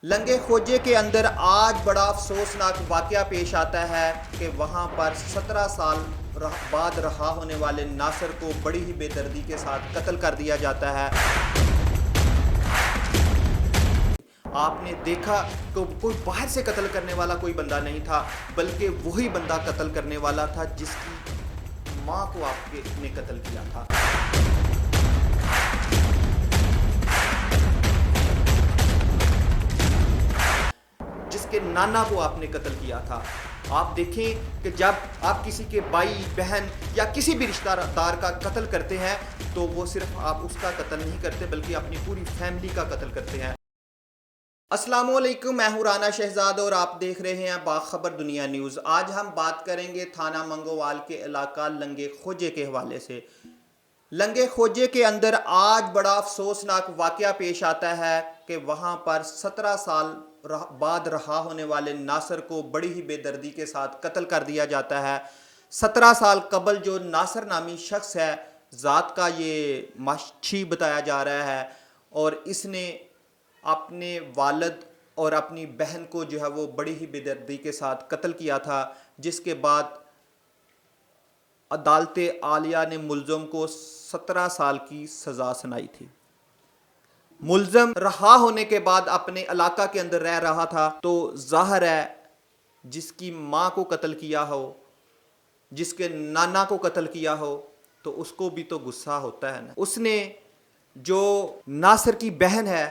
लंगे खोजे के अंदर आज बड़ा अफसोसनाक वाकया पेश आता है कि वहाँ पर 17 साल बाद रहा होने वाले नासिर को बड़ी ही बेदर्दी के साथ कत्ल कर दिया जाता है। आपने देखा कि कोई बाहर से कत्ल करने वाला कोई बंदा नहीं था, बल्कि वही बंदा कत्ल करने वाला था जिसकी माँ को आपने कत्ल किया था। जिसके नाना को आपने कत्ल किया था। आप देखें कि जब आप किसी के भाई बहन या किसी भी रिश्तेदार का कत्ल करते हैं तो वो सिर्फ आप उसका कत्ल नहीं करते बल्कि अपनी पूरी फैमिली का कत्ल करते हैं। अस्सलामुअलैकुम, मैं हूं राना शहजाद और आप देख रहे हैं बाखबर दुनिया न्यूज़। आज हम बात करेंगे थाना मंगोवाल के इलाका लंगे खोजे के हवाले से। लंगे खोजे के अंदर आज बड़ा अफसोसनाक वाकया पेश आता है कि वहाँ पर 17 साल बाद रहा होने वाले नासिर को बड़ी ही बेदर्दी के साथ कत्ल कर दिया जाता है। 17 साल कबल जो नासिर नामी शख्स है, ज़ात का ये माशी बताया जा रहा है, और इसने अपने वालिद और अपनी बहन को जो है वो बड़ी ही बेदर्दी के साथ कत्ल किया था, जिसके बाद अदालत आलिया ने मुल्ज़म को 17 साल की सज़ा सुनाई थी। मुल्ज़म रहा होने के बाद अपने इलाका के अंदर रह रहा था, तो ज़ाहिर है जिसकी माँ को कत्ल किया हो, जिसके नाना को कत्ल किया हो, तो उसको भी तो गुस्सा होता है ना। उसने जो नासिर की बहन है,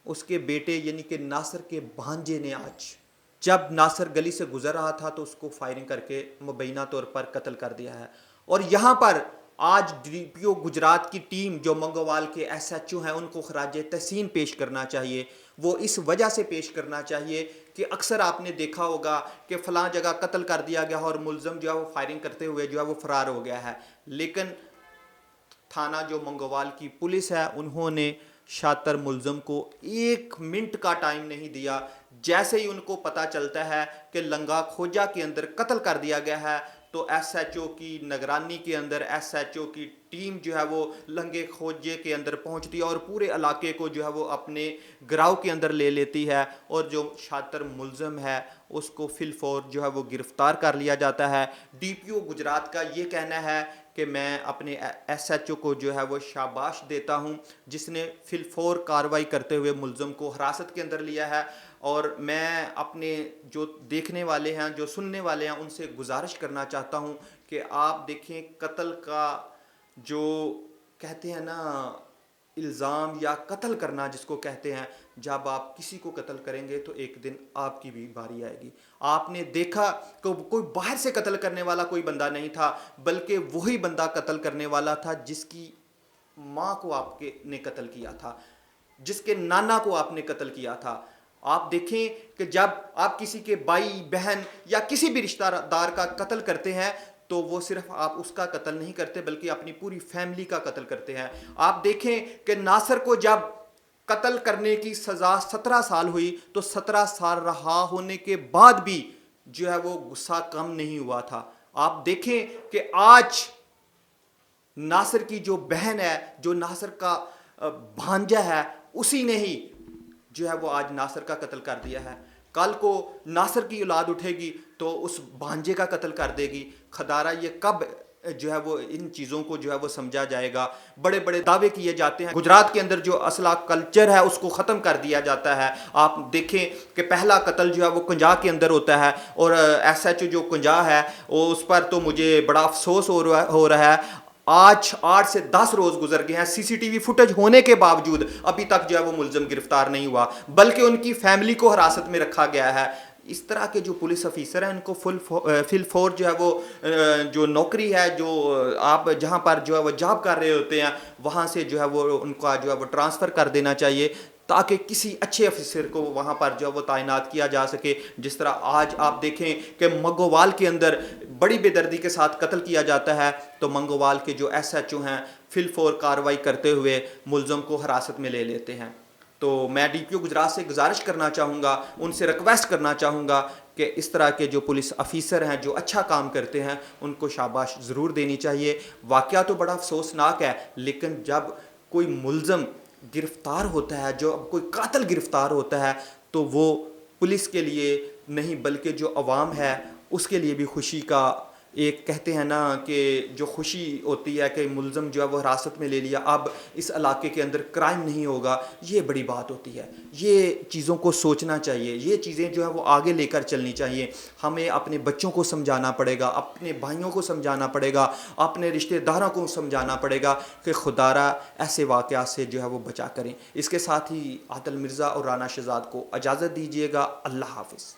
उसके बेटे यानी कि नासिर के भांजे ने आज जब नासिर गली से गुजर रहा था तो उसको फायरिंग करके मुबैना तौर पर कत्ल कर दिया है। और यहाँ पर आज डीपीओ गुजरात की टीम जो मंगोवाल के एसएचओ हैं उनको खराजे तहसीन पेश करना चाहिए। वो इस वजह से पेश करना चाहिए कि अक्सर आपने देखा होगा कि फ़लाँ जगह कत्ल कर दिया गया और मुल्ज़म जो है वो फायरिंग करते हुए जो है वो फ़रार हो गया है, लेकिन थाना जो मंगोवाल की पुलिस है उन्होंने शातिर मुल्ज़म को 1 मिनट का टाइम नहीं दिया। जैसे ही उनको पता चलता है कि लंगा खोजा के अंदर कत्ल कर दिया गया है तो एसएचओ की निगरानी के अंदर एसएचओ की टीम जो है वो लंगे खोजे के अंदर पहुंचती है और पूरे इलाके को जो है वो अपने गिराव के अंदर ले लेती है, और जो शातिर मुल्ज़म है उसको फिलफौर जो है वो गिरफ्तार कर लिया जाता है। डीपीओ गुजरात का ये कहना है कि मैं अपने एसएचओ को जो है वो शाबाश देता हूं जिसने फिलफौर कार्रवाई करते हुए मुल्ज़म को हिरासत के अंदर लिया है, और मैं अपने जो देखने वाले हैं, जो सुनने वाले हैं, उनसे गुजारिश करना चाहता हूं कि आप देखें कत्ल का जो कहते हैं ना इल्ज़ाम या कत्ल करना जिसको कहते हैं, जब आप किसी को कत्ल करेंगे तो एक दिन आपकी भी बारी आएगी। आपने देखा कि कोई बाहर से कत्ल करने वाला कोई बंदा नहीं था, बल्कि वही बंदा कत्ल करने वाला था जिसकी माँ को आपके ने कत्ल किया था, जिसके नाना को आपने कत्ल किया था। आप देखें कि जब आप किसी के भाई बहन या किसी भी रिश्तेदार का कत्ल करते हैं तो वो सिर्फ आप उसका कत्ल नहीं करते बल्कि अपनी पूरी फैमिली का कत्ल करते हैं। आप देखें कि नासिर को जब कत्ल करने की सज़ा 17 साल हुई तो 17 साल रहा होने के बाद भी जो है वो गुस्सा कम नहीं हुआ था। आप देखें कि आज नासिर की जो बहन है, जो नासिर का भांजा है, उसी ने ही जो है वो आज नासिर का कत्ल कर दिया है। कल को नासिर की औलाद उठेगी तो उस भांजे का कत्ल कर देगी। खदारा ये कब जो है वो इन चीज़ों को जो है वो समझा जाएगा। बड़े बड़े दावे किए जाते हैं, गुजरात के अंदर जो असला कल्चर है उसको ख़त्म कर दिया जाता है। आप देखें कि पहला कत्ल जो है वो कुंजा के अंदर होता है, और एसएचओ जो कुंजा है उस पर तो मुझे बड़ा अफसोस हो रहा है। आज 8 से 10 रोज गुजर गए हैं, सीसीटीवी फुटेज होने के बावजूद अभी तक जो है वो मुल्ज़म गिरफ्तार नहीं हुआ, बल्कि उनकी फैमिली को हिरासत में रखा गया है। इस तरह के जो पुलिस अफीसर हैं इनको फिल फोर जो है वो जो नौकरी है, जो आप जहां पर जो है वो जॉब कर रहे होते हैं वहां से जो है वो उनका जो है वो ट्रांसफ़र कर देना चाहिए, ताकि किसी अच्छे अफसर को वहाँ पर जो वो तैनात किया जा सके। जिस तरह आज आप देखें कि मंगोवाल के अंदर बड़ी बेदर्दी के साथ कत्ल किया जाता है, तो मंगोवाल के जो एसएचओ हैं फिलफौर कार्रवाई करते हुए मुल्ज़म को हिरासत में ले लेते हैं। तो मैं डीपीओ गुजरात से गुजारिश करना चाहूँगा, उनसे रिक्वेस्ट करना चाहूँगा कि इस तरह के जो पुलिस अफीसर हैं जो अच्छा काम करते हैं उनको शाबाश ज़रूर देनी चाहिए। वाक़या तो बड़ा अफसोसनाक है, लेकिन जब कोई मुल्ज़म گرفتار ہوتا ہے، جو کوئی قاتل گرفتار ہوتا ہے، تو وہ پولیس کے لیے نہیں بلکہ جو عوام ہے اس کے لیے بھی خوشی کا ایک کہتے ہیں نا کہ جو خوشی ہوتی ہے کہ ملزم جو ہے وہ حراست میں لے لیا، اب اس علاقے کے اندر کرائم نہیں ہوگا، یہ بڑی بات ہوتی ہے۔ یہ چیزوں کو سوچنا چاہیے، یہ چیزیں جو ہے وہ آگے لے کر چلنی چاہیے۔ ہمیں اپنے بچوں کو سمجھانا پڑے گا، اپنے بھائیوں کو سمجھانا پڑے گا، اپنے رشتہ داروں کو سمجھانا پڑے گا کہ خدا را ایسے واقعات سے جو ہے وہ بچا کریں۔ اس کے ساتھ ہی عادل مرزا اور رانا شہزاد کو اجازت دیجیے گا۔ اللہ حافظ۔